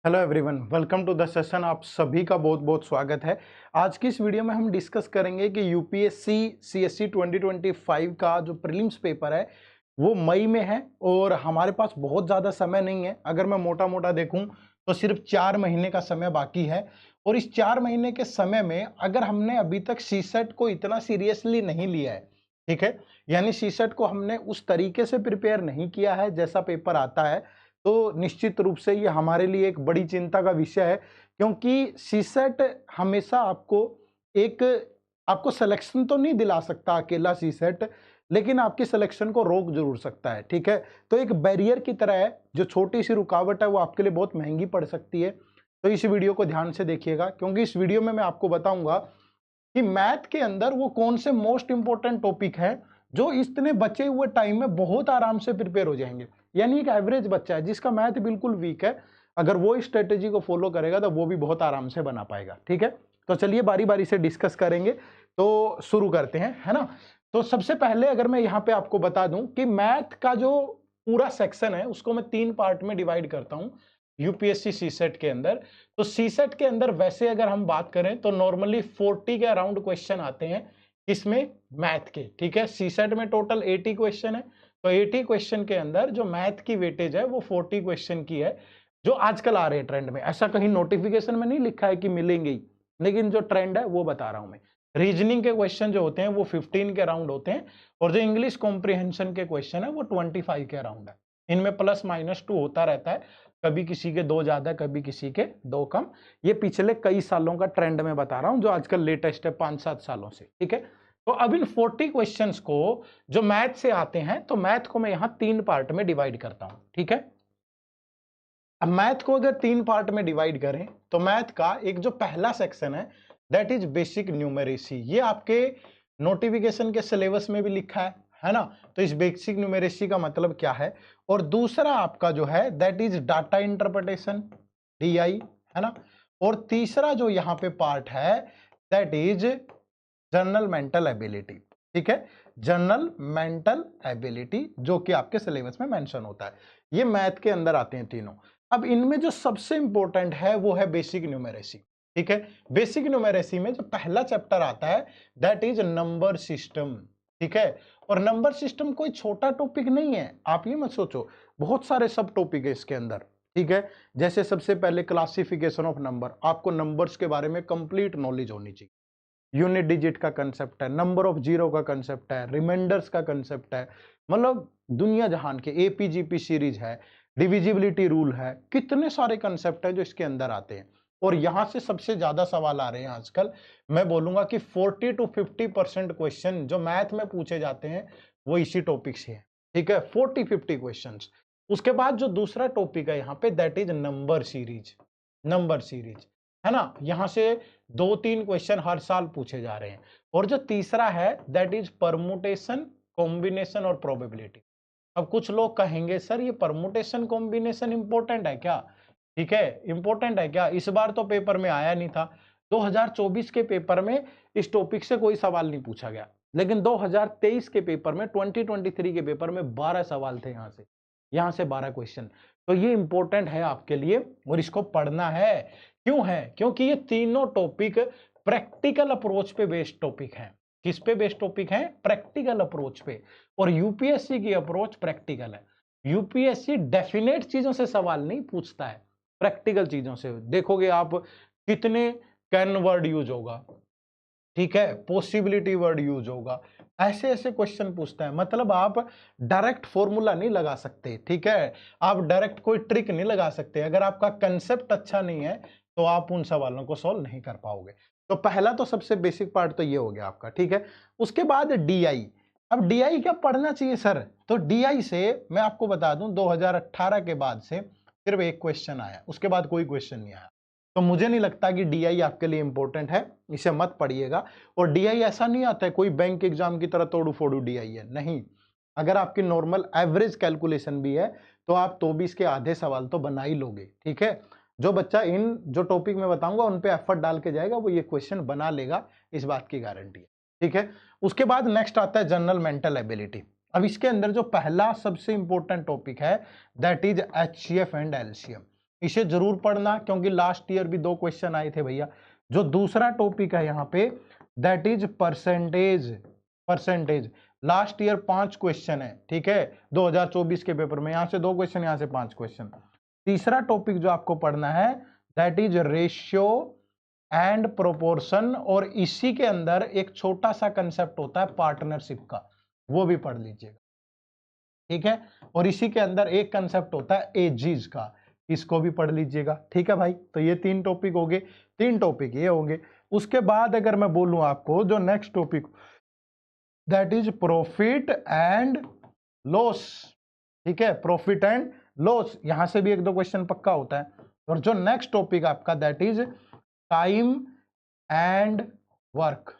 Hello everyone, welcome to the session. आप सभी का बहुत बहुत स्वागत है। आज की इस वीडियो में हम डिस्कस करेंगे कि यूपीएससी सीएससी 2025 का जो प्रीलिम्स पेपर है वो मई में है और हमारे पास बहुत ज़्यादा समय नहीं है। अगर मैं मोटा मोटा देखूं तो सिर्फ 4 महीने का समय बाकी है और इस 4 महीने के समय में अगर हमने अभी तक सीसेट को इतना सीरियसली नहीं लिया है, ठीक है, यानी सीसेट को हमने उस तरीके से प्रिपेयर नहीं किया है जैसा पेपर आता है, तो निश्चित रूप से ये हमारे लिए एक बड़ी चिंता का विषय है। क्योंकि सीसेट हमेशा आपको सिलेक्शन तो नहीं दिला सकता अकेला सीसेट, लेकिन आपकी सिलेक्शन को रोक जरूर सकता है, ठीक है। तो एक बैरियर की तरह है, जो छोटी सी रुकावट है वो आपके लिए बहुत महंगी पड़ सकती है। तो इस वीडियो को ध्यान से देखिएगा, क्योंकि इस वीडियो में मैं आपको बताऊंगा कि मैथ के अंदर वो कौन से मोस्ट इंपोर्टेंट टॉपिक है जो इतने बचे हुए टाइम में बहुत आराम से प्रिपेयर हो जाएंगे। यानी एक एवरेज बच्चा है जिसका मैथ बिल्कुल वीक है, अगर वो इस स्ट्रेटेजी को फॉलो करेगा तो वो भी बहुत आराम से बना पाएगा, ठीक है। तो चलिए बारी बारी से डिस्कस करेंगे, तो शुरू करते हैं, है ना। तो सबसे पहले अगर मैं यहाँ पे आपको बता दूं कि मैथ का जो पूरा सेक्शन है उसको मैं 3 पार्ट में डिवाइड करता हूं यूपीएससी सीसेट के अंदर। तो सीसेट के अंदर वैसे अगर हम बात करें तो नॉर्मली 40 के अराउंड क्वेश्चन आते हैं, इसमें मैथ के, ठीक है। सीसेट में टोटल 80 क्वेश्चन है, तो 80 क्वेश्चन के अंदर जो मैथ की वेटेज है वो 40 क्वेश्चन की है, जो आजकल आ रहे हैं ट्रेंड में। ऐसा कहीं नोटिफिकेशन में नहीं लिखा है कि मिलेंगे ही, लेकिन जो ट्रेंड है वो बता रहा हूं मैं। रीजनिंग के क्वेश्चन जो होते हैं वो 15 के अराउंड होते हैं और जो इंग्लिश कॉम्प्रिहेंशन के क्वेश्चन है वो 25 के अराउंड है। इनमें +-2 होता रहता है, कभी किसी के 2 ज्यादा, कभी किसी के 2 कम। ये पिछले कई सालों का ट्रेंड में बता रहा हूं, जो आजकल लेटेस्ट है 5-7 सालों से, ठीक है। तो अब इन 40 क्वेश्चंस को जो मैथ से आते हैं, तो मैथ को मैं यहां 3 पार्ट में डिवाइड करता हूं, ठीक है। अब मैथ को अगर 3 पार्ट में डिवाइड करें तो मैथ का एक जो पहला सेक्शन है दैट इज बेसिक न्यूमेरेसी। ये आपके नोटिफिकेशन के सिलेबस में भी लिखा है ना। तो इस बेसिक न्यूमेरेसी का मतलब क्या है। और दूसरा आपका जो है that is data interpretation, DI, है ना। और तीसरा जो यहाँ पे पार्ट है that is general mental ability, ठीक है। जनरल मेंटल एबिलिटी जो कि आपके सिलेबस में मेंशन होता है। ये मैथ के अंदर आते हैं तीनों। अब इनमें जो सबसे इंपॉर्टेंट है वो है बेसिक न्यूमेरेसी, ठीक है। बेसिक न्यूमेरेसी में जो पहला चैप्टर आता है दैट इज नंबर सिस्टम, ठीक है। और नंबर सिस्टम कोई छोटा टॉपिक नहीं है, आप ये मत सोचो, बहुत सारे सब टॉपिक है इसके अंदर, ठीक है। जैसे सबसे पहले क्लासिफिकेशन ऑफ नंबर, आपको नंबर्स के बारे में कंप्लीट नॉलेज होनी चाहिए। यूनिट डिजिट का कंसेप्ट है, नंबर ऑफ जीरो का कंसेप्ट है, रिमाइंडर्स का कंसेप्ट है, मतलब दुनिया जहान के एपीजीपी सीरीज है, डिविजिबिलिटी रूल है, कितने सारे कंसेप्ट है जो इसके अंदर आते हैं। और यहां से सबसे ज्यादा सवाल आ रहे हैं आजकल। मैं बोलूंगा कि 40 to 50% क्वेश्चन जो मैथ में पूछे जाते हैं वो इसी टॉपिक से है, ठीक है। 40-50 क्वेश्चन। उसके बाद जो दूसरा टॉपिक है यहाँ पे that is number series, number series, है ना। यहां से 2-3 क्वेश्चन हर साल पूछे जा रहे हैं। और जो तीसरा है दैट इज परमुटेशन, कॉम्बिनेशन और प्रोबेबिलिटी। अब कुछ लोग कहेंगे सर ये परमुटेशन कॉम्बिनेशन इंपॉर्टेंट है क्या, ठीक है, इंपॉर्टेंट है क्या। इस बार तो पेपर में आया नहीं था, 2024 के पेपर में इस टॉपिक से कोई सवाल नहीं पूछा गया, लेकिन 2023 के पेपर में, 2023 के पेपर में 12 सवाल थे यहां से 12 क्वेश्चन। तो ये इंपॉर्टेंट है आपके लिए और इसको पढ़ना है। क्यों है, क्योंकि ये तीनों टॉपिक प्रैक्टिकल अप्रोच पे बेस्ड टॉपिक हैं। किस पे बेस्ड टॉपिक है, प्रैक्टिकल अप्रोच पे। और यूपीएससी की अप्रोच प्रैक्टिकल है। यूपीएससी डेफिनेट चीजों से सवाल नहीं पूछता है, प्रैक्टिकल चीजों से। देखोगे आप कितने कैन वर्ड यूज होगा, ठीक है, पॉसिबिलिटी वर्ड यूज होगा, ऐसे ऐसे क्वेश्चन पूछता है। मतलब आप डायरेक्ट फॉर्मूला नहीं लगा सकते, ठीक है, आप डायरेक्ट कोई ट्रिक नहीं लगा सकते। अगर आपका कंसेप्ट अच्छा नहीं है तो आप उन सवालों को सॉल्व नहीं कर पाओगे। तो पहला तो सबसे बेसिक पार्ट तो ये हो गया आपका, ठीक है। उसके बाद डीआई। अब डीआई क्या पढ़ना चाहिए सर, तो डीआई से मैं आपको बता दूं 2018 के बाद से सिर्फ एक क्वेश्चन आया, उसके बाद कोई क्वेश्चन नहीं आया। तो मुझे नहीं लगता कि डीआई आपके लिए इंपॉर्टेंट है, इसे मत पढ़िएगा। और डीआई ऐसा नहीं आता है कोई बैंक एग्जाम की तरह तोड़ू फोड़ू डीआई है, नहीं। अगर आपकी नॉर्मल एवरेज कैलकुलेशन भी है तो आप तो भी इसके आधे सवाल तो बना ही लोगे, ठीक है। जो बच्चा इन जो टॉपिक में बताऊंगा उन पे एफर्ट डाल के जाएगा वो ये क्वेश्चन बना लेगा, इस बात की गारंटी है, ठीक है। उसके बाद नेक्स्ट आता है जनरल मेंटल एबिलिटी। अब इसके अंदर जो पहला सबसे इंपॉर्टेंट टॉपिक है that is HCF and LCM. इसे जरूर पढ़ना, क्योंकि लास्ट ईयर भी 2 क्वेश्चन आए थे भैया। जो दूसरा टॉपिक है यहाँ पे, that is percentage. Percentage last year 5 question है, ठीक है, 2024 के पेपर में, यहां से 2 क्वेश्चन, यहां से 5 क्वेश्चन। तीसरा टॉपिक जो आपको पढ़ना है that is ratio and proportion, और इसी के अंदर एक छोटा सा कंसेप्ट होता है पार्टनरशिप का, वो भी पढ़ लीजिएगा, ठीक है। और इसी के अंदर एक कंसेप्ट होता है एजीज का, इसको भी पढ़ लीजिएगा, ठीक है भाई। तो ये 3 टॉपिक हो गए, 3 टॉपिक ये होंगे। उसके बाद अगर मैं बोलूं आपको जो next topic that is profit and loss, ठीक है, प्रॉफिट एंड लॉस, यहां से भी 1-2 क्वेश्चन पक्का होता है। और जो नेक्स्ट टॉपिक आपका that is time and work,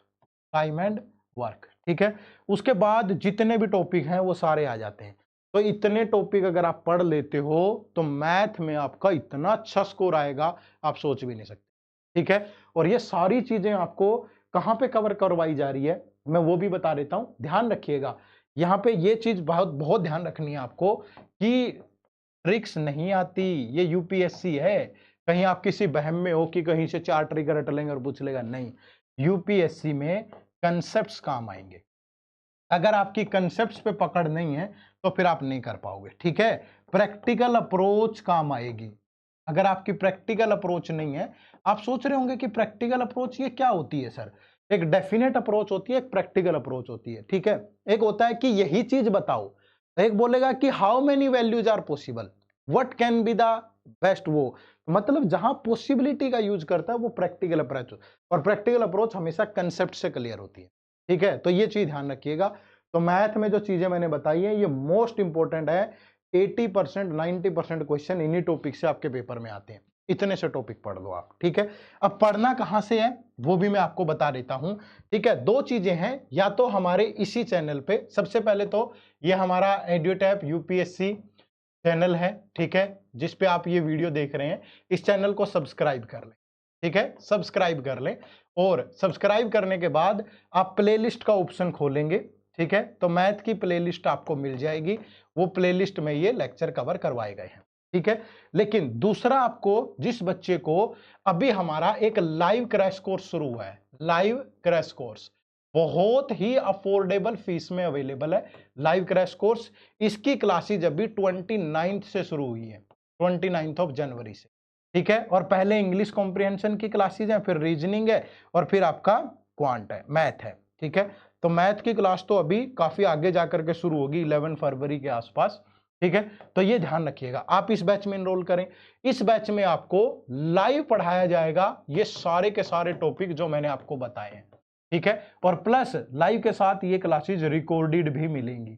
time and work, ठीक है। उसके बाद जितने भी टॉपिक हैं वो सारे आ जाते हैं। तो इतने टॉपिक अगर आप पढ़ लेते हो तो मैथ में आपका इतना अच्छा स्कोर आएगा, आप सोच भी नहीं सकते, ठीक है। और ये सारी चीजें आपको कहां पे कवर करवाई जा रही है, मैं वो भी बता देता हूं, ध्यान रखिएगा। यहां पे ये चीज बहुत बहुत ध्यान रखनी है आपको कि ट्रिक्स नहीं आती, ये यूपीएससी है। कहीं आप किसी बहम में हो कि कहीं से 4 ट्रिक रट लेंगे और पूछ लेगा, नहीं, यूपीएससी में कंसेप्ट्स काम आएंगे। अगर आपकी कंसेप्ट्स पे पकड़ नहीं है तो फिर आप नहीं कर पाओगे, ठीक है। प्रैक्टिकल अप्रोच काम आएगी। अगर आपकी प्रैक्टिकल अप्रोच नहीं है, आप सोच रहे होंगे कि प्रैक्टिकल अप्रोच ये क्या होती है सर। एक डेफिनेट अप्रोच होती है, एक प्रैक्टिकल अप्रोच होती है, ठीक है। एक होता है कि यही चीज बताओ, एक बोलेगा कि how many values are possible, what can be the best, वो मतलब जहां पॉसिबिलिटी का यूज करता है वो प्रैक्टिकल अप्रोच, और प्रैक्टिकल अप्रोच हमेशा कंसेप्ट से क्लियर होती है, ठीक है। तो ये चीज ध्यान रखिएगा। तो मैथ में जो चीजें मैंने बताई है ये मोस्ट इंपॉर्टेंट है। 80% 90% क्वेश्चन इन्हीं टॉपिक से आपके पेपर में आते हैं। इतने से टॉपिक पढ़ लो आप, ठीक है। अब पढ़ना कहां से है वो भी मैं आपको बता देता हूं, ठीक है। 2 चीजें हैं, या तो हमारे इसी चैनल पे, सबसे पहले तो ये हमारा एड्यूटैप यूपीएससी चैनल है, ठीक है, जिस पे आप ये वीडियो देख रहे हैं। इस चैनल को सब्सक्राइब कर लें, ठीक है, सब्सक्राइब कर लें। और सब्सक्राइब करने के बाद आप प्लेलिस्ट का ऑप्शन खोलेंगे, ठीक है, तो मैथ की प्लेलिस्ट आपको मिल जाएगी। वो प्लेलिस्ट में ये लेक्चर कवर करवाए गए हैं, ठीक है। लेकिन दूसरा, आपको जिस बच्चे को अभी हमारा एक लाइव क्रैश कोर्स शुरू हुआ है, लाइव क्रैश कोर्स बहुत ही अफोर्डेबल फीस में अवेलेबल है, लाइव क्रैश कोर्स। इसकी क्लासेज अभी 29 से शुरू हुई है, 29 जनवरी से, ठीक है। और पहले इंग्लिश कॉम्प्रिहेंशन की क्लासेज हैं, फिर रीजनिंग है, और फिर आपका क्वांट है, मैथ है, ठीक है। तो मैथ की क्लास तो अभी काफी आगे जाकर के शुरू होगी 11 फरवरी के आसपास, ठीक है। तो ये ध्यान रखिएगा, आप इस बैच में एनरोल करें। इस बैच में आपको लाइव पढ़ाया जाएगा ये सारे के सारे टॉपिक जो मैंने आपको बताए हैं, ठीक है। और प्लस लाइव के साथ ये क्लासेज रिकॉर्डेड भी मिलेंगी,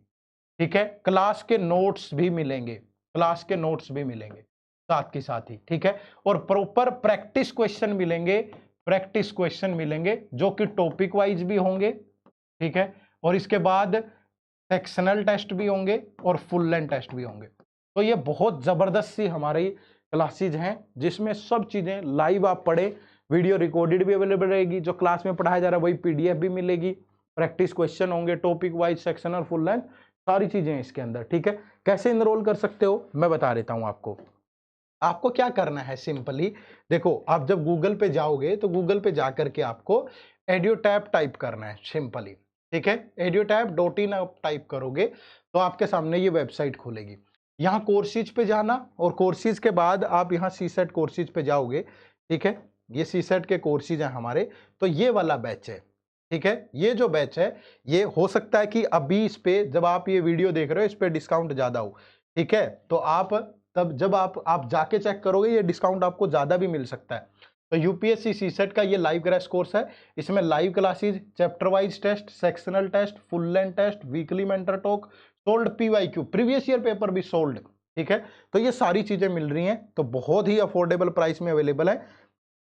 ठीक है। क्लास के नोट्स भी मिलेंगे, क्लास के नोट्स भी मिलेंगे साथ के साथ ही, ठीक है। और प्रॉपर प्रैक्टिस क्वेश्चन मिलेंगे, प्रैक्टिस क्वेश्चन मिलेंगे जो कि टॉपिक वाइज भी होंगे, ठीक है। और इसके बाद सेक्शनल टेस्ट भी होंगे और फुल लेंथ टेस्ट भी होंगे। तो ये बहुत जबरदस्त सी हमारी क्लासेज हैं जिसमें सब चीजें लाइव आप पढ़े, वीडियो रिकॉर्डेड भी अवेलेबल रहेगी, जो क्लास में पढ़ाया जा रहा है वही पीडीएफ भी मिलेगी, प्रैक्टिस क्वेश्चन होंगे, topic wise, sectional, full length, सारी चीजें इसके अंदर, ठीक है। कैसे इनरोल कर सकते हो मैं बता देता हूं आपको। आपको क्या करना है, सिंपली देखो, आप जब गूगल पे जाओगे तो गूगल पे जाकर के आपको एड्यूटैप टाइप करना है, सिंपली, ठीक है। एड्यूटैप.in आप टाइप करोगे तो आपके सामने ये वेबसाइट खुलेगी। यहाँ कोर्सेज पे जाना, और कोर्सेज के बाद आप यहाँ सीसेट कोर्सेज पे जाओगे, ठीक है। ये सीसेट के कोर्सेज हैं हमारे, तो ये वाला बैच है, ठीक है। ये जो बैच है ये हो सकता है कि अभी इस पे जब आप ये वीडियो देख रहे हो इस पे डिस्काउंट ज्यादा हो, ठीक है। तो आप तब जब आप जाके चेक करोगे ये डिस्काउंट आपको ज्यादा भी मिल सकता है। तो यूपीएससी सीसेट का ये लाइव क्रैश कोर्स है, इसमें live classes, chapter wise test, sectional test, full length test, weekly mentor talk, solved PYQ, previous year paper भी सोल्ड, ठीक है। तो ये सारी चीजें मिल रही हैं, तो बहुत ही अफोर्डेबल प्राइस में अवेलेबल है,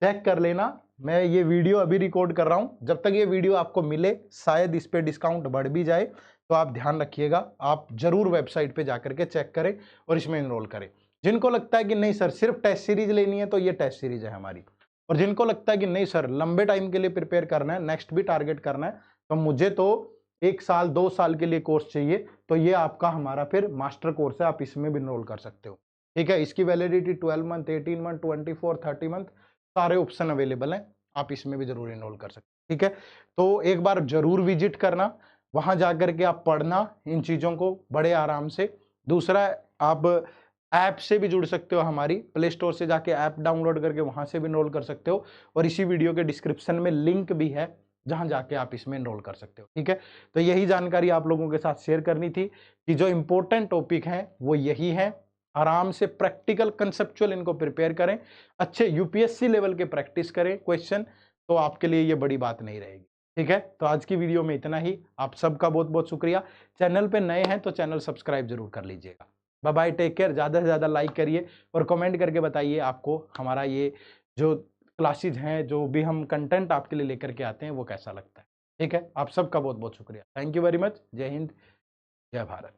चेक कर लेना। मैं ये वीडियो अभी रिकॉर्ड कर रहा हूं, जब तक ये वीडियो आपको मिले शायद इस पे डिस्काउंट बढ़ भी जाए, तो आप ध्यान रखिएगा, आप जरूर वेबसाइट पे जाकर के चेक करें और इसमें एनरोल करें। जिनको लगता है कि नहीं सर सिर्फ टेस्ट सीरीज लेनी है तो ये टेस्ट सीरीज है हमारी, और जिनको लगता है कि नहीं सर लंबे टाइम के लिए प्रिपेयर करना है, नेक्स्ट भी टारगेट करना है, तो मुझे तो 1 साल 2 साल के लिए कोर्स चाहिए, तो ये आपका हमारा फिर मास्टर कोर्स है, आप इसमें भी एनरोल कर सकते हो, ठीक है, इसकी वैलिडिटी 12 मंथ, 18 मंथ, 24, 30 मंथ, सारे ऑप्शन अवेलेबल हैं, आप इसमें भी जरूर इनरोल कर सकते हैं। ठीक है, तो एक बार जरूर विजिट करना, वहां जाकर के आप पढ़ना इन चीजों को बड़े आराम से। दूसरा, आप ऐप से भी जुड़ सकते हो, हमारी प्ले स्टोर से जाके ऐप डाउनलोड करके वहां से भी एनरोल कर सकते हो, और इसी वीडियो के डिस्क्रिप्शन में लिंक भी है जहां जाके आप इसमें एनरोल कर सकते हो। ठीक है, तो यही जानकारी आप लोगों के साथ शेयर करनी थी कि जो इंपॉर्टेंट टॉपिक हैं वो यही है। आराम से प्रैक्टिकल कंसेप्चुअल इनको प्रिपेयर करें, अच्छे यूपीएससी लेवल के प्रैक्टिस करें क्वेश्चन, तो आपके लिए ये बड़ी बात नहीं रहेगी। ठीक है, तो आज की वीडियो में इतना ही। आप सबका बहुत बहुत शुक्रिया। चैनल पे नए हैं तो चैनल सब्सक्राइब जरूर कर लीजिएगा। Bye bye, take care. ज़्यादा से ज़्यादा लाइक करिए और कमेंट करके बताइए आपको हमारा ये जो क्लासेज हैं, जो भी हम कंटेंट आपके लिए लेकर के आते हैं, वो कैसा लगता है। ठीक है, आप सबका बहुत बहुत शुक्रिया। Thank you very much. जय हिंद, जय भारत।